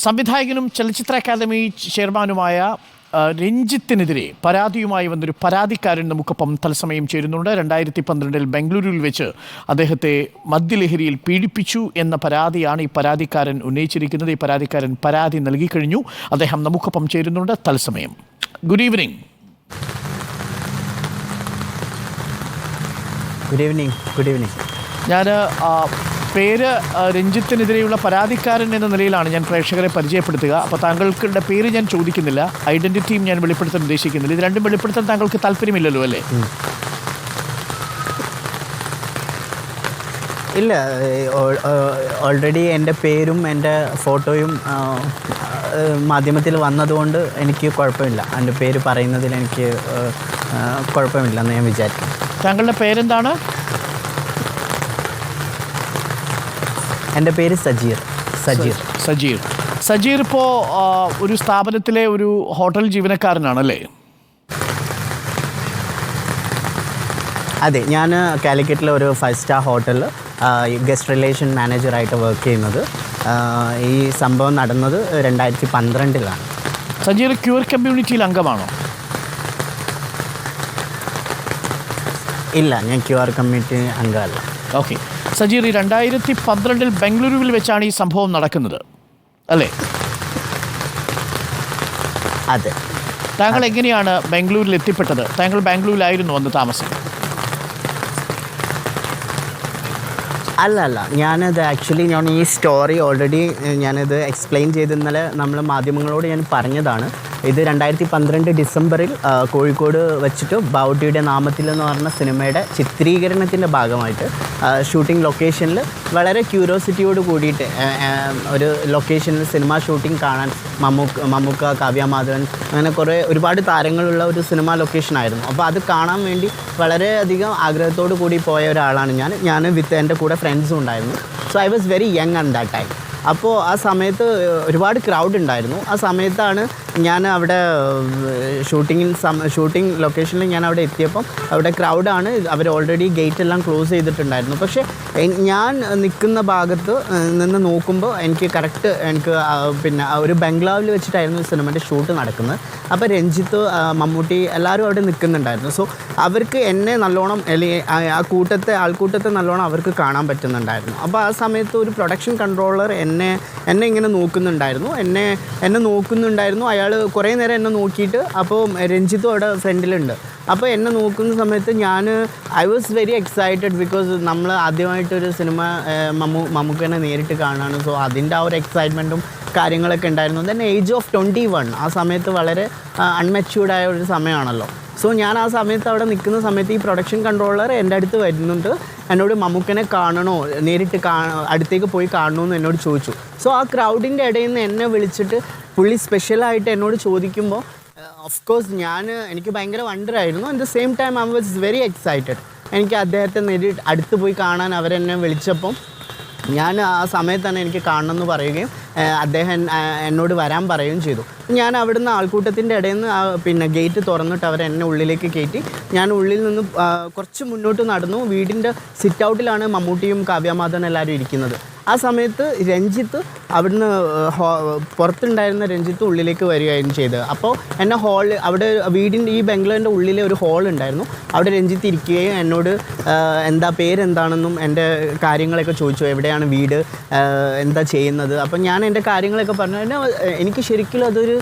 സംവിധായകനും ചലച്ചിത്ര അക്കാദമി ചെയർമാനുമായ രഞ്ജിത്തിനെതിരെ പരാതിയുമായി വന്നൊരു പരാതിക്കാരൻ നമുക്കൊപ്പം തത്സമയം ചേരുന്നുണ്ട്. 2012 ബംഗളൂരുവിൽ വെച്ച് അദ്ദേഹത്തെ മദ്യലഹരിയിൽ പീഡിപ്പിച്ചു എന്ന പരാതിയാണ് ഈ പരാതിക്കാരൻ ഉന്നയിച്ചിരിക്കുന്നത്. ഈ പരാതിക്കാരൻ പരാതി നൽകിക്കഴിഞ്ഞു. അദ്ദേഹം നമുക്കൊപ്പം ചേരുന്നുണ്ട് തത്സമയം. Good evening. Good evening. ഞാൻ പേര് രഞ്ജിത്തിനെതിരെയുള്ള പരാതിക്കാരൻ എന്ന നിലയിലാണ് ഞാൻ പ്രേക്ഷകരെ പരിചയപ്പെടുത്തുക. അപ്പോൾ താങ്കളുടെ പേര് ഞാൻ ചോദിക്കുന്നില്ല, ഐഡൻറ്റിറ്റിയും ഞാൻ വെളിപ്പെടുത്താൻ ഉദ്ദേശിക്കുന്നില്ല. ഇത് രണ്ടും വെളിപ്പെടുത്താൻ താങ്കൾക്ക് താല്പര്യമില്ലല്ലോ അല്ലേ? ഇല്ല, ഓൾറെഡി എൻ്റെ പേരും എൻ്റെ ഫോട്ടോയും മാധ്യമത്തിൽ വന്നതുകൊണ്ട് എനിക്ക് കുഴപ്പമില്ല. എൻ്റെ പേര് പറയുന്നതിൽ എനിക്ക് കുഴപ്പമില്ലെന്ന് ഞാൻ വിചാരിക്കുന്നു. താങ്കളുടെ പേരെന്താണ്? എൻ്റെ പേര് സജീർ ഇപ്പോൾ ഒരു സ്ഥാപനത്തിലെ ഒരു ഹോട്ടൽ ജീവനക്കാരനാണല്ലേ? അതെ, ഞാൻ കാലിക്കറ്റിലെ ഒരു 5 സ്റ്റാർ ഹോട്ടലിൽ ഗസ്റ്റ് റിലേഷൻ മാനേജറായിട്ട് വർക്ക് ചെയ്യുന്നത്. ഈ സംഭവം നടന്നത് 2012-ലാണ്. സജീർ ക്യൂർ കമ്മ്യൂണിറ്റിയിൽ അംഗമാണോ? ഇല്ല, ഞാൻ QR കമ്മ്യൂണിറ്റി അംഗമല്ല. ഓക്കെ. സജീർ, 2012 ബംഗളൂരുവിൽ വെച്ചാണ് ഈ സംഭവം നടക്കുന്നത് അല്ലേ? അതെ. താങ്കൾ എങ്ങനെയാണ് ബാംഗ്ലൂരിൽ എത്തിപ്പെട്ടത്? താങ്കൾ ബാംഗ്ലൂരിലായിരുന്നു അന്ന് താമസം? അല്ല, ഞാനത് ആക്ച്വലി ഞാൻ ഈ സ്റ്റോറി ഓൾറെഡി ഞാനത് എക്സ്പ്ലെയിൻ ചെയ്ത് ഇന്നലെ നമ്മൾ മാധ്യമങ്ങളോട് ഞാൻ പറഞ്ഞതാണ്. ഇത് 2012 ഡിസംബറിൽ കോഴിക്കോട് വെച്ചിട്ട് ബൗട്ടിയുടെ നാമത്തിൽ എന്ന് പറഞ്ഞ സിനിമയുടെ ചിത്രീകരണത്തിൻ്റെ ഭാഗമായിട്ട് ഷൂട്ടിംഗ് ലൊക്കേഷനിൽ വളരെ ക്യൂരിയോസിറ്റിയോട് കൂടിയിട്ട് ഒരു ലൊക്കേഷനിൽ സിനിമ ഷൂട്ടിംഗ് കാണാൻ മമ്മൂക്ക, കാവ്യ മാധവൻ, അങ്ങനെ ഒരുപാട് താരങ്ങളുള്ള ഒരു സിനിമ ലൊക്കേഷനായിരുന്നു. അപ്പോൾ അത് കാണാൻ വേണ്ടി വളരെയധികം ആഗ്രഹത്തോടു കൂടി പോയ ഒരാളാണ് ഞാൻ വിത്ത് എൻ്റെ കൂടെ ഫ്രണ്ട്സും ഉണ്ടായിരുന്നു. So I was very young at that time. അപ്പോൾ ആ സമയത്ത് ഒരുപാട് ക്രൗഡ് ഉണ്ടായിരുന്നു. ആ സമയത്താണ് ഞാൻ അവിടെ ഷൂട്ടിംഗ് ലൊക്കേഷനിൽ ഞാൻ അവിടെ എത്തിയപ്പം അവിടെ ക്രൗഡാണ്. അവർ ഓൾറെഡി ഗേറ്റ് എല്ലാം ക്ലോസ് ചെയ്തിട്ടുണ്ടായിരുന്നു. പക്ഷേ ഞാൻ നിൽക്കുന്ന ഭാഗത്ത് നിന്ന് നോക്കുമ്പോൾ എനിക്ക് കറക്റ്റ് പിന്നെ ഒരു ബംഗ്ലാവിൽ വെച്ചിട്ടായിരുന്നു സിനിമയുടെ ഷൂട്ട് നടക്കുന്നത്. അപ്പോൾ രഞ്ജിത്ത്, മമ്മൂട്ടി എല്ലാവരും അവിടെ നിൽക്കുന്നുണ്ടായിരുന്നു. സോ അവർക്ക് എന്നെ നല്ലോണം ആൾക്കൂട്ടത്തെ നല്ലോണം അവർക്ക് കാണാൻ പറ്റുന്നുണ്ടായിരുന്നു. അപ്പോൾ ആ സമയത്ത് ഒരു പ്രൊഡക്ഷൻ കൺട്രോളർ എന്നെ ഇങ്ങനെ നോക്കുന്നുണ്ടായിരുന്നു. എന്നെ നോക്കുന്നുണ്ടായിരുന്നു. അയാൾ കുറേ നേരം എന്നെ നോക്കിയിട്ട്, അപ്പോൾ രഞ്ജിത്തും അവിടെ ഫ്രണ്ടിലുണ്ട്. അപ്പോൾ എന്നെ നോക്കുന്ന സമയത്ത് I was very excited because നമ്മൾ ആദ്യമായിട്ടൊരു സിനിമ മമ്മൂക്കനെ നേരിട്ട് കാണാണ്. സോ അതിൻ്റെ ആ ഒരു എക്സൈറ്റ്മെൻറ്റും കാര്യങ്ങളൊക്കെ ഉണ്ടായിരുന്നു. ദെൻ ഏജ് ഓഫ് 21, ആ സമയത്ത് വളരെ അൺമെച്യൂർഡായ ഒരു സമയമാണല്ലോ. സോ ഞാൻ ആ സമയത്ത് അവിടെ നിൽക്കുന്ന സമയത്ത് ഈ പ്രൊഡക്ഷൻ കൺട്രോളർ എൻ്റെ അടുത്ത് വരുന്നുണ്ട്. എന്നോട് മമ്മൂക്കനെ കാണണോ, നേരിട്ട് അടുത്തേക്ക് പോയി കാണണമെന്ന് എന്നോട് ചോദിച്ചു. സോ ആ ക്രൗഡിൻ്റെ ഇടയിൽ നിന്ന് എന്നെ വിളിച്ചിട്ട് പുള്ളി സ്പെഷ്യലായിട്ട് എന്നോട് ചോദിക്കുമ്പോൾ ഓഫ് കോഴ്സ് എനിക്ക് ഭയങ്കര വണ്ടറായിരുന്നു. At the same time I was very excited. എനിക്ക് അദ്ദേഹത്തെ നേരിട്ട് അടുത്ത് പോയി കാണാൻ അവരെന്നെ വിളിച്ചപ്പം ഞാൻ ആ സമയത്ത് തന്നെ എനിക്ക് കാണണമെന്ന് പറയുകയും അദ്ദേഹം എന്നോട് വരാൻ പറയുകയും ചെയ്തു. ഞാൻ അവിടുന്ന് ആൾക്കൂട്ടത്തിൻ്റെ ഇടയിൽ നിന്ന് പിന്നെ ഗേറ്റ് തുറന്നിട്ട് അവരെന്നെ ഉള്ളിലേക്ക് കയറ്റി. ഞാൻ ഉള്ളിൽ നിന്ന് കുറച്ച് മുന്നോട്ട് നടന്നു. വീടിൻ്റെ സിറ്റ് ഔട്ടിലാണ് മമ്മൂട്ടിയും കാവ്യമാധവൻ എല്ലാവരും ഇരിക്കുന്നത്. ആ സമയത്ത് രഞ്ജിത്ത് അവിടുന്ന് പുറത്തുണ്ടായിരുന്ന രഞ്ജിത്ത് ഉള്ളിലേക്ക് വരികയും ചെയ്തത്. അപ്പോൾ എന്നെ അവിടെ വീടിൻ്റെ ഈ ബംഗ്ലാവിൻ്റെ ഉള്ളിലെ ഒരു ഹോൾ ഉണ്ടായിരുന്നു. അവിടെ രഞ്ജിത്ത് ഇരിക്കുകയും എന്നോട് പേരെന്താണെന്നും എൻ്റെ കാര്യങ്ങളൊക്കെ ചോദിച്ചു. എവിടെയാണ് വീട്, എന്താ ചെയ്യുന്നത്. അപ്പം ഞാൻ എൻ്റെ കാര്യങ്ങളൊക്കെ പറഞ്ഞു. എനിക്ക് ശരിക്കും അതൊരു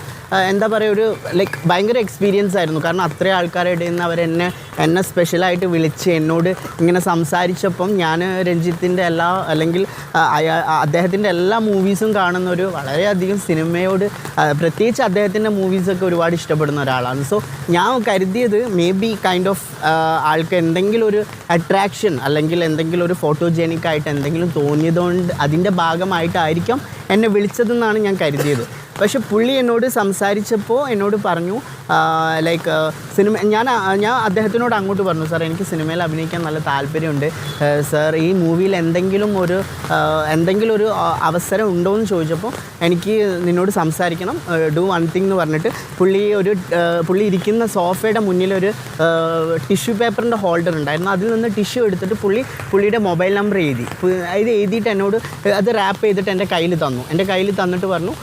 ഒരു ഭയങ്കര എക്സ്പീരിയൻസ് ആയിരുന്നു. കാരണം അത്രയും ആൾക്കാരുടെ ഇടയിൽ നിന്ന് എന്നെ സ്പെഷ്യലായിട്ട് വിളിച്ച് എന്നോട് ഇങ്ങനെ സംസാരിച്ചപ്പം ഞാൻ രഞ്ജിത്തിൻ്റെ അല്ലെങ്കിൽ അദ്ദേഹത്തിൻ്റെ എല്ലാ മൂവീസും കാണുന്ന വളരെയധികം സിനിമയോട്, പ്രത്യേകിച്ച് അദ്ദേഹത്തിൻ്റെ മൂവീസൊക്കെ ഒരുപാട് ഇഷ്ടപ്പെടുന്ന ഒരാളാണ്. സോ ഞാൻ കരുതിയത് മേ ബി കൈൻഡ് ഓഫ് ആൾക്ക് എന്തെങ്കിലും ഒരു അട്രാക്ഷൻ അല്ലെങ്കിൽ എന്തെങ്കിലും ഒരു ഫോട്ടോജെനിക്കായിട്ട് എന്തെങ്കിലും തോന്നിയതുകൊണ്ട് അതിൻ്റെ ഭാഗമായിട്ടായിരിക്കാം എന്നെ വിളിച്ചതെന്നാണ് ഞാൻ കരുതിയത്. പക്ഷെ പുള്ളി എന്നോട് സംസാരിച്ചപ്പോൾ എന്നോട് പറഞ്ഞു സിനിമ ഞാൻ അദ്ദേഹത്തിനോട് അങ്ങോട്ട് പറഞ്ഞു, സാർ എനിക്ക് സിനിമയിൽ അഭിനയിക്കാൻ നല്ല താല്പര്യമുണ്ട് സാർ, ഈ മൂവിയിൽ എന്തെങ്കിലും ഒരു അവസരം ഉണ്ടോ എന്ന് ചോദിച്ചപ്പോൾ എനിക്ക് നിന്നോട് സംസാരിക്കണം, ഡു വൺ തിങ് എന്ന് പറഞ്ഞിട്ട് പുള്ളി ഇരിക്കുന്ന സോഫയുടെ മുന്നിലൊരു ടിഷ്യൂ പേപ്പറിൻ്റെ ഹോൾഡർ ഉണ്ടായിരുന്നു. അതിൽ നിന്ന് ടിഷ്യൂ എടുത്തിട്ട് പുള്ളിയുടെ മൊബൈൽ നമ്പർ എഴുതിയിട്ട് എന്നോട് അത് റാപ്പ് ചെയ്തിട്ട് എൻ്റെ കയ്യിൽ തന്നിട്ട് പറഞ്ഞു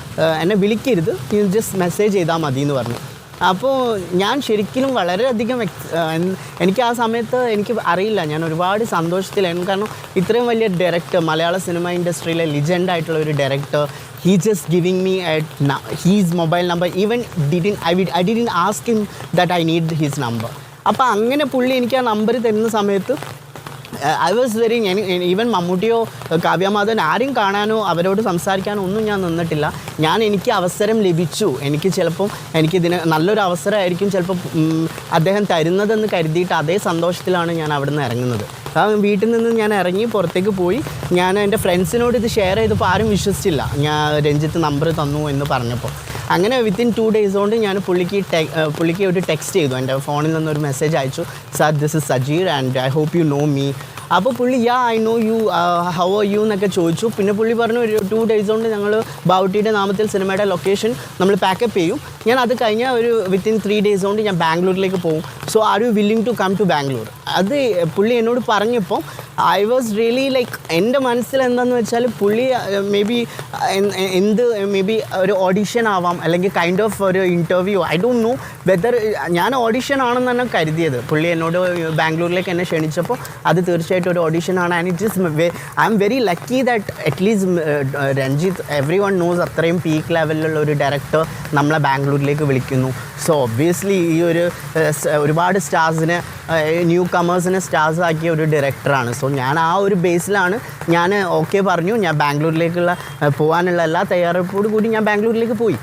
എന്നെ വിളിക്കരുത്, യു ജസ്റ്റ് മെസ്സേജ് ചെയ്താൽ മതി എന്ന് പറഞ്ഞു. അപ്പോൾ ഞാൻ ശരിക്കും വളരെയധികം എനിക്ക് ആ സമയത്ത് എനിക്ക് അറിയില്ല, ഞാൻ ഒരുപാട് സന്തോഷത്തിലായിരുന്നു. കാരണം ഇത്രയും വലിയ ഡയറക്ടർ, മലയാള സിനിമ ഇൻഡസ്ട്രിയിലെ ലിജൻഡായിട്ടുള്ള ഒരു director, he just giving me his mobile number. Even I didn't ask him that I need his number. അപ്പോൾ അങ്ങനെ പുള്ളി എനിക്ക് ആ നമ്പർ തരുന്ന സമയത്ത് ഐ വാസ് വെരി, ഈവൻ മമ്മൂട്ടിയോ കാവ്യമാധവൻ ആരും കാണാനോ അവരോട് സംസാരിക്കാനോ ഒന്നും ഞാൻ നിന്നിട്ടില്ല. എനിക്ക് അവസരം ലഭിച്ചു, എനിക്ക് ചിലപ്പം എനിക്കിതിന് നല്ലൊരു അവസരമായിരിക്കും ചിലപ്പോൾ അദ്ദേഹം തരുന്നതെന്ന് കരുതിയിട്ട് അതേ സന്തോഷത്തിലാണ് ഞാൻ അവിടെ നിന്ന് ഇറങ്ങുന്നത്. വീട്ടിൽ നിന്ന് ഞാൻ ഇറങ്ങി പുറത്തേക്ക് പോയി. ഞാൻ എൻ്റെ ഫ്രണ്ട്സിനോട് ഇത് ഷെയർ ചെയ്തപ്പോൾ ആരും വിശ്വസിച്ചില്ല ഞാൻ രഞ്ജിത്ത് നമ്പർ തന്നു എന്ന് പറഞ്ഞപ്പോൾ. അങ്ങനെ വിത്തിൻ 2 days കൊണ്ട് ഞാൻ പുള്ളിക്ക് ഒരു ടെക്സ്റ്റ് ചെയ്തു, എൻ്റെ ഫോണിൽ നിന്നൊരു മെസ്സേജ് അയച്ചു, sir this is Sajeer and I hope you know me. അപ്പോൾ പുള്ളി I know you, how are you എന്നൊക്കെ ചോദിച്ചു. പിന്നെ പുള്ളി പറഞ്ഞു ഒരു 2 days കൊണ്ട് ഞങ്ങൾ ബാവുട്ടിയുടെ നാമത്തിൽ സിനിമയുടെ ലൊക്കേഷൻ നമ്മൾ പാക്കപ്പ് ചെയ്യും. ഞാൻ അത് കഴിഞ്ഞാൽ ഒരു വിത്തിൻ 3 days കൊണ്ട് ഞാൻ ബാംഗ്ലൂരിലേക്ക് പോകും. So are you willing to come to Bangalore? അത് പുള്ളി എന്നോട് പറഞ്ഞപ്പോൾ ഐ വാസ് റിയലി ലൈക്ക്, എൻ്റെ മനസ്സിൽ എന്താണെന്ന് വെച്ചാൽ പുള്ളി മേ ബി ഒരു ഓഡിഷൻ ആവാം, അല്ലെങ്കിൽ കൈൻഡ് ഓഫ് ഒരു interview, I don't know whether. ഞാൻ ഓഡിഷൻ ആണെന്ന് തന്നെ കരുതിയത്. പുള്ളി എന്നോട് ബാംഗ്ലൂരിലേക്ക് എന്നെ ക്ഷണിച്ചപ്പോൾ അത് തീർച്ചയായിട്ടും ഒരു ഓഡിഷനാണ്. And it is I'm very lucky that at least Ranjith everyone knows അത്രയും പീക്ക് ലെവലിലുള്ള ഒരു ഡയറക്ടർ നമ്മളെ ബാംഗ്ലൂരിലേക്ക് വിളിക്കുന്നു. സോ ഒബ്വിയസ്ലി ഈ ഒരുപാട് സ്റ്റാർസിനെ, ന്യൂ കമേഴ്സിനെ സ്റ്റാർസ് ആക്കിയ ഒരു ഡയറക്ടറാണ്. സോ ഞാൻ ആ ഒരു ബേസിലാണ് ഞാൻ ഓക്കെ പറഞ്ഞു. ഞാൻ ബാംഗ്ലൂരിലേക്കുള്ള പോകാനുള്ള എല്ലാ തയ്യാറെടുപ്പോടു കൂടി ഞാൻ ബാംഗ്ലൂരിലേക്ക് പോയി.